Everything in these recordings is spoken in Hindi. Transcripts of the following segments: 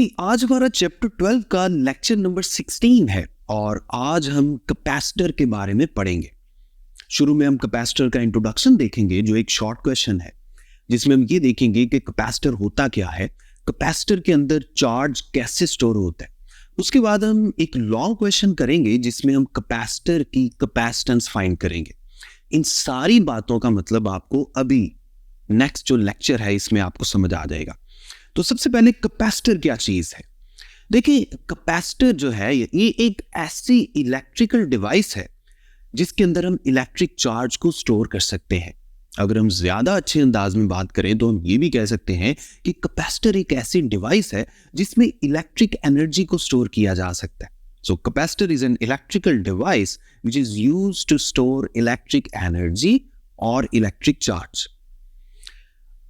कि आज हमारा चैप्टर 12 का लेक्चर नंबर 16 है और आज हम कैपेसिटर के बारे में पढ़ेंगे। शुरू में हम कैपेसिटर का इंट्रोडक्शन देखेंगे जो एक शॉर्ट क्वेश्चन है जिसमें हम ये देखेंगे कि कैपेसिटर होता क्या है, कैपेसिटर के अंदर चार्ज कैसे स्टोर होता है। उसके बाद हम एक लॉन्ग क्वेश्चन करेंगे जिसमें हम कैपेसिटर की कैपेसिटेंस फाइंड करेंगे। इन सारी बातों का मतलब आपको अभी नेक्स्ट जो लेक्चर है इसमें आपको समझ आ जाएगा। तो सबसे पहले कैपेसिटर क्या चीज है। देखिए, कैपेसिटर जो है ये एक ऐसी इलेक्ट्रिकल डिवाइस है जिसके अंदर हम इलेक्ट्रिक चार्ज को स्टोर कर सकते हैं। अगर हम ज्यादा अच्छे अंदाज में बात करें तो हम ये भी कह सकते हैं कि कैपेसिटर एक ऐसी डिवाइस है जिसमें इलेक्ट्रिक एनर्जी को स्टोर किया जा सकता है। So capacitor is an electrical device which is used to store electric energy और इलेक्ट्रिक चार्ज।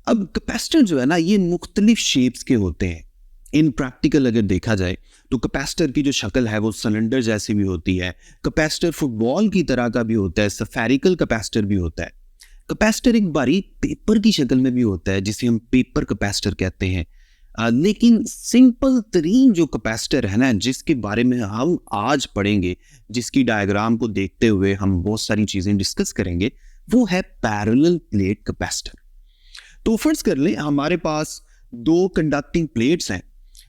अब कैपेसिटर जो है ना ये मुख्तलिफ शेप्स के होते हैं। इन प्रैक्टिकल अगर देखा जाए तो कैपेसिटर की जो शक्ल है वो सिलेंडर जैसी भी होती है। कैपेसिटर फुटबॉल की तरह का भी होता है, स्फेरिकल कैपेसिटर भी होता है। कैपेसिटर एक बारी पेपर की शक्ल में भी होता है जिसे हम पेपर कैपेसिटर कहते हैं। लेकिन सिंपल तरीन जो कैपेसिटर है ना जिसके बारे में हम आज पढ़ेंगे, जिसकी डायग्राम को देखते हुए हम बहुत सारी चीजें डिस्कस करेंगे, वो है पैरेलल प्लेट कैपेसिटर। तो फर्ज कर लें हमारे पास दो कंडक्टिंग प्लेट्स हैं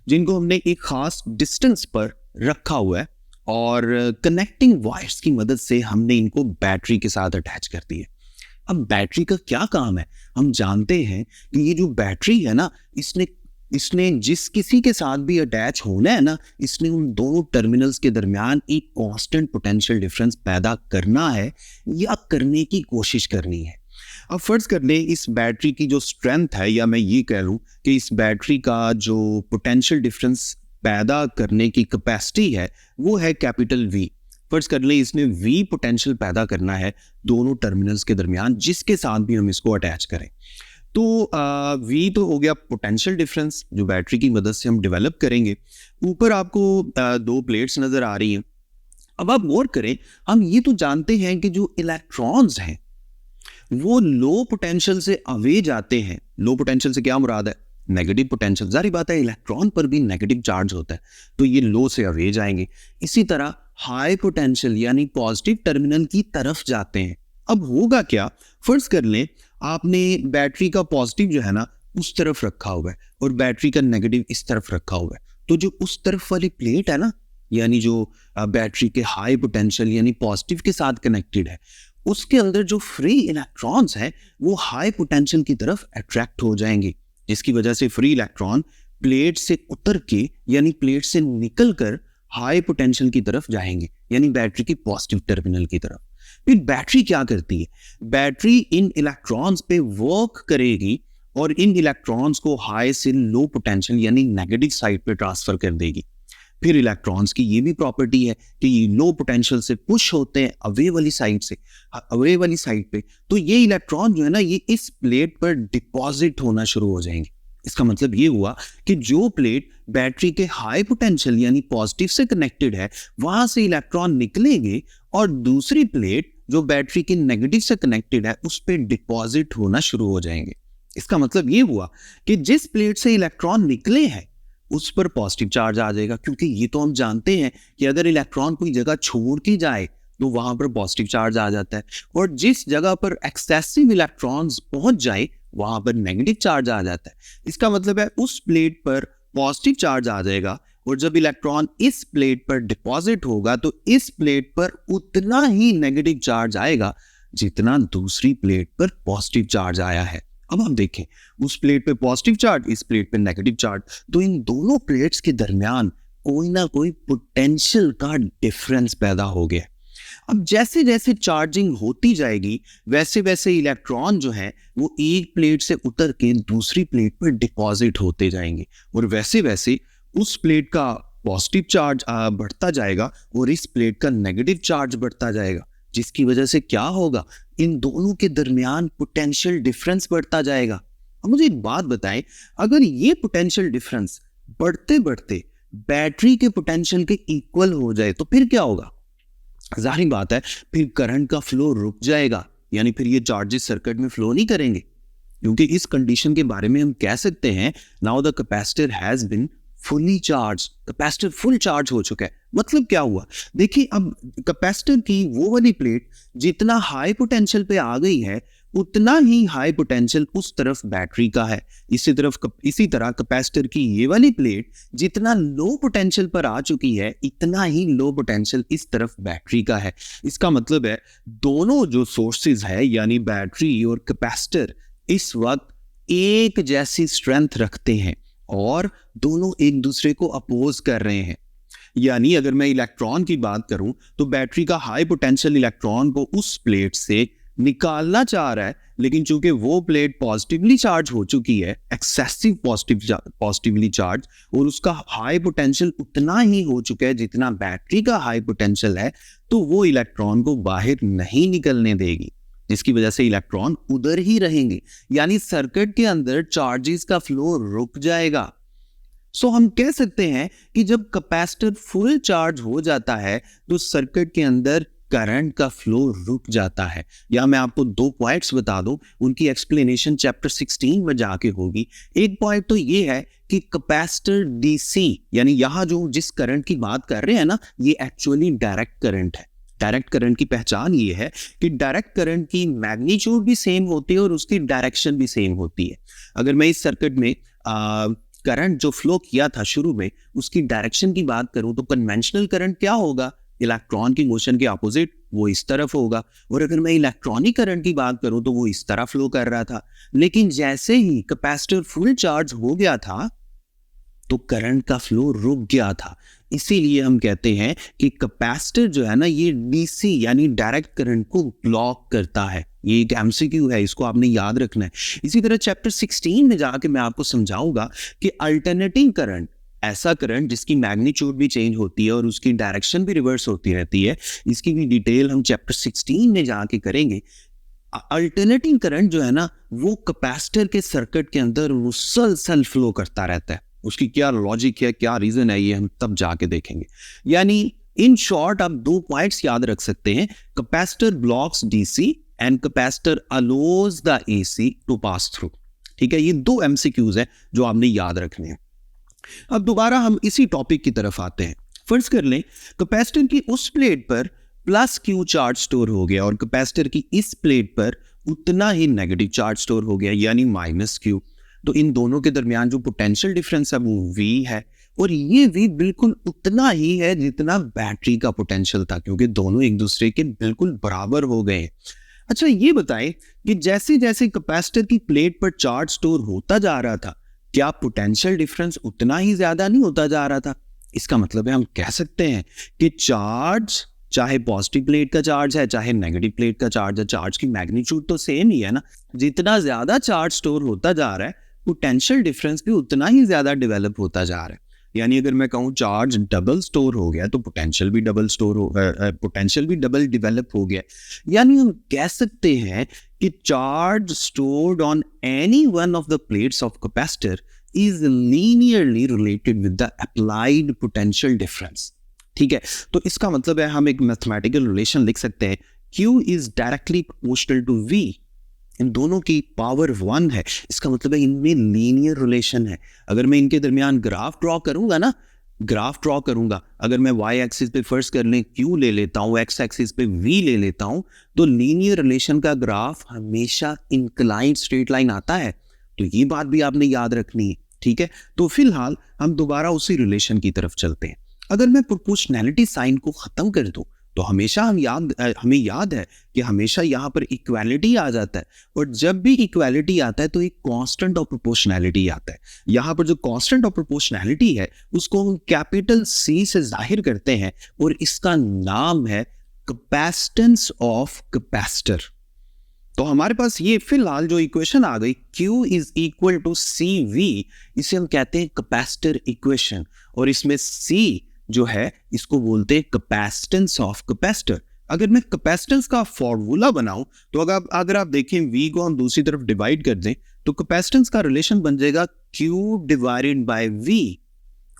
जिनको हमने एक खास डिस्टेंस पर रखा हुआ है और कनेक्टिंग वायर्स की मदद से हमने इनको बैटरी के साथ अटैच कर दिया। अब बैटरी का क्या काम है, हम जानते हैं कि ये जो बैटरी है ना इसने जिस किसी के साथ भी अटैच होना है ना, इसने उन दोनों टर्मिनल्स के दरमियान एक कांस्टेंट पोटेंशियल डिफरेंस पैदा करना है या करने की कोशिश करनी है। अब फर्ज कर ले इस बैटरी की जो स्ट्रेंथ है, या मैं ये कह लूं कि इस बैटरी का जो पोटेंशियल डिफरेंस पैदा करने की कैपेसिटी है वो है कैपिटल वी। फर्ज कर ले इसने वी पोटेंशियल पैदा करना है दोनों टर्मिनल्स के दरमियान जिसके साथ भी हम इसको अटैच करें। तो वी तो हो गया पोटेंशियल डिफरेंस जो बैटरी की मदद से हम डेवलप करेंगे। ऊपर आपको दो प्लेट्स नजर आ रही हैं। अब आप गौर करें, हम ये तो जानते हैं कि जो इलेक्ट्रॉन्स हैं वो लो पोटेंशियल से अवे जाते हैं। लो पोटेंशियल से क्या मुराद है, नेगेटिव पोटेंशियल। जारी बात है इलेक्ट्रॉन पर भी नेगेटिव चार्ज होता है तो ये लो से अवे जाएंगे। इसी तरह हाई पोटेंशियल यानी पॉजिटिव टर्मिनल की तरफ जाते हैं। अब होगा क्या, फर्ज कर लें आपने बैटरी का पॉजिटिव जो है ना उस तरफ रखा हुआ है और बैटरी का नेगेटिव इस तरफ रखा हुआ है। तो जो उस तरफ वाली प्लेट है ना, यानी जो बैटरी के हाई पोटेंशियल यानी पॉजिटिव के साथ कनेक्टेड है, उसके अंदर जो फ्री इलेक्ट्रॉन्स हैं वो हाई पोटेंशियल की तरफ अट्रैक्ट हो जाएंगे, जिसकी वजह से फ्री इलेक्ट्रॉन प्लेट से उतर के यानी प्लेट से निकल कर हाई पोटेंशियल की तरफ जाएंगे यानी बैटरी की पॉजिटिव टर्मिनल की तरफ। फिर बैटरी क्या करती है, बैटरी इन इलेक्ट्रॉन्स पे वर्क करेगी और इन इलेक्ट्रॉन्स को हाई से लो पोटेंशियल यानी नेगेटिव साइड पे ट्रांसफर कर देगी। फिर इलेक्ट्रॉन्स की ये भी प्रॉपर्टी है कि ये लो पोटेंशियल से पुश होते हैं अवे वाली साइड पे, तो ये इलेक्ट्रॉन जो है ना ये इस प्लेट पर डिपॉजिट होना शुरू हो जाएंगे। इसका मतलब ये हुआ कि जो प्लेट बैटरी के हाई पोटेंशियल यानी पॉजिटिव से कनेक्टेड है वहां से इलेक्ट्रॉन निकलेंगे और दूसरी प्लेट जो बैटरी के नेगेटिव से कनेक्टेड है उस पर डिपॉजिट होना शुरू हो जाएंगे। इसका मतलब ये हुआ कि जिस प्लेट से इलेक्ट्रॉन निकले हैं उस पर पॉजिटिव चार्ज आ जाएगा, क्योंकि ये तो हम जानते हैं कि अगर इलेक्ट्रॉन कोई जगह छोड़ के जाए तो वहां पर पॉजिटिव चार्ज आ जाता है और जिस जगह पर एक्सेसिव इलेक्ट्रॉन्स पहुंच जाए वहां पर नेगेटिव चार्ज आ जाता है। इसका मतलब है उस प्लेट पर पॉजिटिव चार्ज आ जाएगा और जब इलेक्ट्रॉन इस प्लेट पर डिपॉजिट होगा तो इस प्लेट पर उतना ही नेगेटिव चार्ज आएगा जितना दूसरी प्लेट पर पॉजिटिव चार्ज आया है। अब हम देखें उस प्लेट पे पॉजिटिव चार्ज, इस प्लेट पे नेगेटिव चार्ज, तो इन दोनों प्लेट्स के दरमियान कोई ना कोई पोटेंशियल का डिफरेंस पैदा हो गया। अब जैसे जैसे चार्जिंग होती जाएगी वैसे वैसे इलेक्ट्रॉन जो है वो एक प्लेट से उतर के दूसरी प्लेट पर डिपॉजिट होते जाएंगे और वैसे वैसे उस प्लेट का पॉजिटिव चार्ज बढ़ता जाएगा और इस प्लेट का नेगेटिव चार्ज बढ़ता जाएगा, जिसकी वजह से क्या होगा, इन दोनों के दरमियान पोटेंशियल डिफरेंस बढ़ता जाएगा। अब मुझे एक बात बताएं, अगर ये पोटेंशियल डिफरेंस बढ़ते बढ़ते बैटरी के पोटेंशियल के इक्वल हो जाए तो फिर क्या होगा, जाहिर बात है फिर करंट का फ्लो रुक जाएगा, यानी फिर ये चार्जेस सर्किट में फ्लो नहीं करेंगे। क्योंकि इस कंडीशन के बारे में हम कह सकते हैं now the capacitor has been fully charge, capacitor full charge हो चुका है। मतलब क्या हुआ, देखिए अब कैपेसिटर की वो वाली प्लेट जितना हाई पोटेंशियल पे आ गई है उतना ही हाई पोटेंशियल उस तरफ बैटरी का है। इसी तरह कैपेसिटर की ये वाली प्लेट जितना लो पोटेंशियल पर आ चुकी है इतना ही लो पोटेंशियल इस तरफ बैटरी का है। इसका मतलब है दोनों जो सोर्सेज है यानी बैटरी और कैपेसिटर इस वक्त एक जैसी स्ट्रेंथ रखते हैं और दोनों एक दूसरे को अपोज कर रहे हैं। यानी अगर मैं इलेक्ट्रॉन की बात करूं तो बैटरी का हाई पोटेंशियल इलेक्ट्रॉन को उस प्लेट से निकालना चाह रहा है, लेकिन चूंकि वो प्लेट पॉजिटिवली चार्ज हो चुकी है, एक्सेसिव पॉजिटिवली चार्ज, और उसका हाई पोटेंशियल उतना ही हो चुका है जितना बैटरी का हाई पोटेंशियल है, तो वो इलेक्ट्रॉन को बाहर नहीं निकलने देगी, जिसकी वजह से इलेक्ट्रॉन उधर ही रहेंगे। यानी सर्किट के अंदर चार्जेस का फ्लो रुक जाएगा। सो हम कह सकते हैं कि जब कैपेसिटर फुल चार्ज हो जाता है तो सर्किट के अंदर करंट का फ्लो रुक जाता है। या मैं आपको दो पॉइंट्स बता दूं, उनकी एक्सप्लेनेशन चैप्टर 16 में जाके होगी। एक पॉइंट तो ये है कि कैपेसिटर डीसी यानी यहां जो जिस करंट की बात कर रहे हैं ना, ये एक्चुअली डायरेक्ट करंट है। डायरेक्ट करंट की पहचान ये है कि डायरेक्ट करंट की मैग्नीट्यूड भी सेम होती है और उसकी डायरेक्शन भी सेम होती है। अगर मैं इस सर्किट में करंट जो फ्लो किया था शुरू में उसकी डायरेक्शन की बात करूं तो कन्वेंशनल करंट क्या होगा, इलेक्ट्रॉन की मोशन के ऑपोजिट, वो इस तरफ होगा। और अगर मैं इलेक्ट्रॉनिक करंट की बात करूं तो वो इस तरह फ्लो कर रहा था। लेकिन जैसे ही कैपेसिटर फुल चार्ज हो गया था तो करंट का फ्लो रुक गया था। इसीलिए हम कहते हैं कि कैपेसिटर जो है ना, ये डीसी यानी डायरेक्ट करंट को ब्लॉक करता है। ये एक एमसीक्यू है, इसको आपने याद रखना है। इसी तरह चैप्टर 16 में जाके मैं आपको समझाऊंगा कि अल्टरनेटिंग करंट, ऐसा करंट जिसकी मैग्नीट्यूड भी चेंज होती है और उसकी डायरेक्शन भी रिवर्स होती रहती है, इसकी भी डिटेल हम चैप्टर 16 में जाके करेंगे। अल्टरनेटिंग करंट जो है ना, वो कैपेसिटर के सर्किट के अंदर मुसलसल फ्लो करता रहता है। उसकी क्या लॉजिक है, क्या रीजन है, ये हम तब जाके देखेंगे। यानी इन शॉर्ट आप दो पॉइंट्स याद रख सकते हैं, capacitor blocks DC and capacitor allows the AC to pass through. ठीक है, ये दो एमसीक्यूज हैं जो आपने याद रखने हैं। अब दोबारा हम इसी टॉपिक की तरफ आते हैं। फर्ज कर लें कैपेसिटर की उस प्लेट पर प्लस क्यू चार्ज स्टोर हो गया और कैपेसिटर की इस प्लेट पर उतना ही नेगेटिव चार्ज स्टोर हो गया यानी माइनस क्यू। तो इन दोनों के दरमियान जो पोटेंशियल डिफरेंस है वो V है, और ये V बिल्कुल उतना ही है जितना बैटरी का पोटेंशियल था, क्योंकि दोनों एक दूसरे के बिल्कुल बराबर हो गए। अच्छा ये बताएं कि जैसे जैसे कैपेसिटर की प्लेट पर चार्ज स्टोर होता जा रहा था, क्या पोटेंशियल डिफरेंस उतना ही ज्यादा नहीं होता जा रहा था? इसका मतलब है हम कह सकते हैं कि चार्ज, चाहे पॉजिटिव प्लेट का चार्ज है चाहे नेगेटिव प्लेट का चार्ज है, चार्ज की मैग्नीट्यूड तो सेम ही है ना। जितना ज्यादा चार्ज स्टोर होता जा रहा है पोटेंशियल डिफरेंस भी उतना ही ज्यादा डेवलप होता जा रहा है। यानी अगर मैं कहूँ चार्ज डबल स्टोर हो गया तो पोटेंशियल भी डबल डेवलप हो गया। यानी हम कह सकते हैं कि charge stored on any one of the plates of capacitor is linearly related with the applied potential difference. ठीक है, तो इसका मतलब है हम एक मैथमेटिकल रिलेशन लिख सकते हैं, Q is directly proportional to V। इन दोनों की पावर 1 है, इसका मतलब है इनमें लीनियर रिलेशन है। अगर मैं इनके दरमियान ग्राफ ड्रॉ करूंगा, अगर मैं y एक्सिस पे फर्ज कर लें Q ले लेता हूं, x एक्सिस पे V ले लेता हूं, तो लीनियर रिलेशन का ग्राफ हमेशा इंक्लाइंड स्ट्रेट लाइन आता है। तो ये बात भी आपने याद रखनी है। ठीक है, तो फिलहाल हम दोबारा उसी रिलेशन की तरफ चलते हैं। अगर मैं प्रोपोर्शनैलिटी साइन को खत्म कर दूं तो हमेशा हमें याद है कि हमेशा यहाँ पर इक्वालिटी आ जाता है, और जब भी इक्वालिटी आता है तो एक कांस्टेंट ऑफ प्रोपोर्शनैलिटी आता है। यहाँ पर जो कांस्टेंट ऑफ प्रोपोर्शनैलिटी है उसको हम कैपिटल C से जाहिर करते हैं और इसका नाम है कैपेसिटेंस ऑफ कैपेसिटर। तो हमारे पास ये फिलहाल जो इक्वेशन आ गई Q is equal to CV, इसे हम कहते हैं कैपेसिटर इक्वेशन, और इसमें C जो है इसको बोलते हैं कैपेसिटेंस ऑफ कैपेसिटर। अगर मैं कैपेसिटेंस का फॉर्मूला बनाऊं तो अगर आप देखें V को हम दूसरी तरफ डिवाइड कर दें तो कैपेसिटेंस का रिलेशन बन जाएगा Q डिवाइडेड बाय V।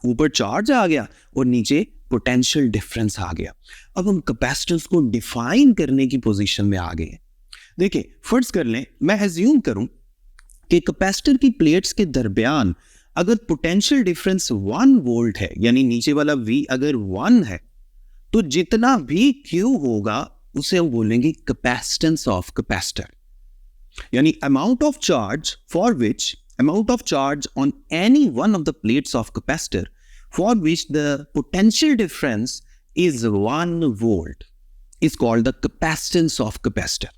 ऊपर चार्ज आ गया और नीचे पोटेंशियल डिफरेंस आ गया। अब हम कैपेसिटेंस को डिफाइन करने की पोजीशन में आ गए हैं। देखिए फर्ज कर लें, मैं एज्यूम करूं कि कैपेसिटर की प्लेट्स के दरमियान अगर पोटेंशियल डिफरेंस 1 वोल्ट है, यानी नीचे वाला V अगर 1 है, तो जितना भी Q होगा उसे हम बोलेंगे कैपेसिटेंस ऑफ कैपेसिटर, यानी amount of charge on any one of the plates of capacitor for which the potential difference is 1 volt is called the capacitance of capacitor.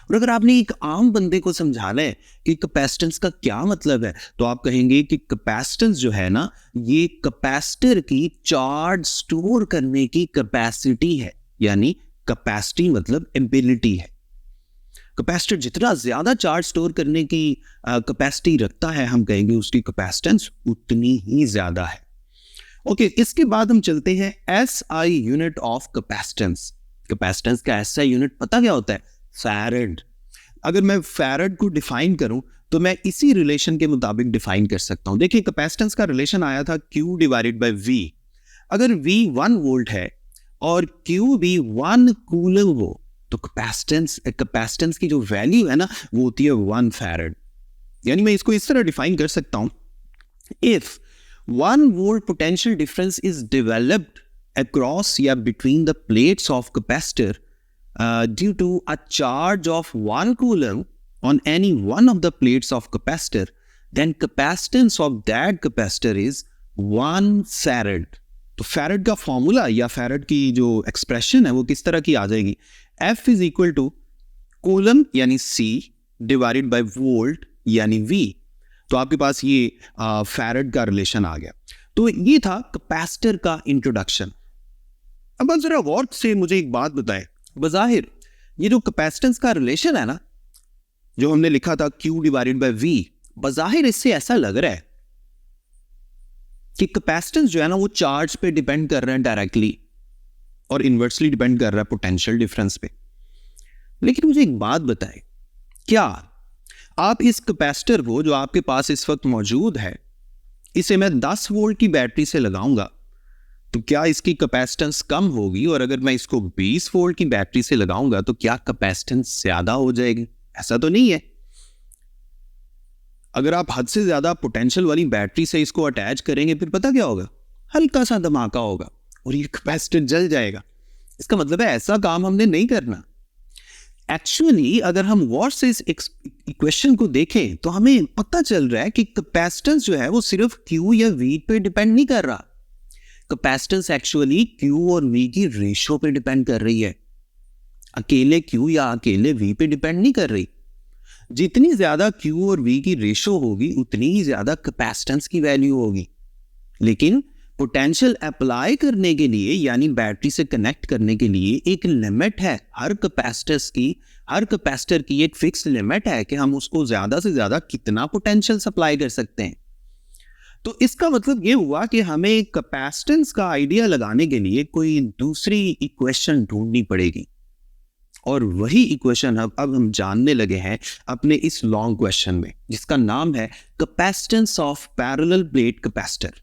और अगर आपने एक आम बंदे को समझाना है कि कैपेसिटेंस का क्या मतलब है, तो आप कहेंगे कि कैपेसिटेंस जो है ना, ये कैपेसिटर की चार्ज स्टोर करने की कैपेसिटी है, यानी कैपेसिटी मतलब एबिलिटी है। कैपेसिटर जितना ज्यादा चार्ज स्टोर करने की कैपेसिटी रखता है, हम कहेंगे उसकी कैपेसिटेंस उतनी ही ज्यादा है। ओके, इसके बाद हम चलते हैं SI unit of capacitance. Capacitance का SI यूनिट पता क्या होता है? फैरड। अगर मैं फैरड को डिफाइन करूं तो मैं इसी रिलेशन के मुताबिक डिफाइन कर सकता हूं। देखिए, कैपेसिटेंस का रिलेशन आया था Q डिवाइडेड बाय V। अगर V 1 वोल्ट है और Q भी 1 कूलम हो, तो कैपेसिटेंस की जो वैल्यू है ना, वो होती है 1 फैरड। यानी मैं इसको इस तरह डिफाइन कर सकता हूं, if 1 volt potential difference is developed across या between the plates of capacitor due to a charge of 1 coulomb on any one of the plates of capacitor, then capacitance of that capacitor is 1 farad. तो फैरड का फॉर्मूला या फैरड की जो एक्सप्रेशन है वो किस तरह की आ जाएगी? F is equal to coulomb यानी C डिवाइडेड बाय वोल्ट यानी V। तो आपके पास ये फैरड का रिलेशन आ गया। तो ये था कैपेसिटर का इंट्रोडक्शन। अब आप जरा गौर से मुझे एक बात बताएं, बज़ाहिर ये जो कैपेसिटेंस का रिलेशन है ना, जो हमने लिखा था Q डिवाइडेड बाय V, बज़ाहिर इससे ऐसा लग रहा है कि कैपेसिटेंस जो है ना वो चार्ज पे डिपेंड कर रहा है डायरेक्टली और इनवर्सली डिपेंड कर रहा है पोटेंशियल डिफरेंस पे। लेकिन मुझे एक बात बताएं, क्या आप इस कैपेसिटर को जो आपके पास इस वक्त मौजूद है, इसे मैं 10 वोल्ट की बैटरी से लगाऊंगा तो क्या इसकी कैपेसिटेंस कम होगी? और अगर मैं इसको 20 वोल्ट की बैटरी से लगाऊंगा तो क्या कैपेसिटेंस ज्यादा हो जाएगी? ऐसा तो नहीं है। अगर आप हद से ज्यादा पोटेंशियल वाली बैटरी से इसको अटैच करेंगे, फिर पता क्या होगा? हल्का सा धमाका होगा और ये कैपेसिटर जल जाएगा। इसका मतलब है ऐसा काम हमने नहीं करना। एक्चुअली अगर हम गौर से इस इक्वेशन को देखें तो हमें पता चल रहा है कि कैपेसिटेंस जो है वो सिर्फ Q या V पे डिपेंड नहीं कर रहा। कैपेसिटेंस एक्चुअली Q और V की रेशो पे डिपेंड कर रही है, अकेले Q या अकेले V पे डिपेंड नहीं कर रही। जितनी ज्यादा Q और V की रेशो होगी उतनी ही ज्यादा कैपेसिटेंस की वैल्यू होगी। लेकिन पोटेंशियल अप्लाई करने के लिए यानी बैटरी से कनेक्ट करने के लिए एक लिमिट है। हर कैपेसिटर की एक फिक्स लिमिट है कि हम उसको ज्यादा से ज्यादा कितना पोटेंशियल सप्लाई कर सकते हैं। तो इसका मतलब ये हुआ कि हमें कैपेसिटेंस का आइडिया लगाने के लिए कोई दूसरी इक्वेशन ढूंढनी पड़ेगी, और वही इक्वेशन अब हम जानने लगे हैं अपने इस लॉन्ग क्वेश्चन में, जिसका नाम है capacitance of parallel plate capacitor.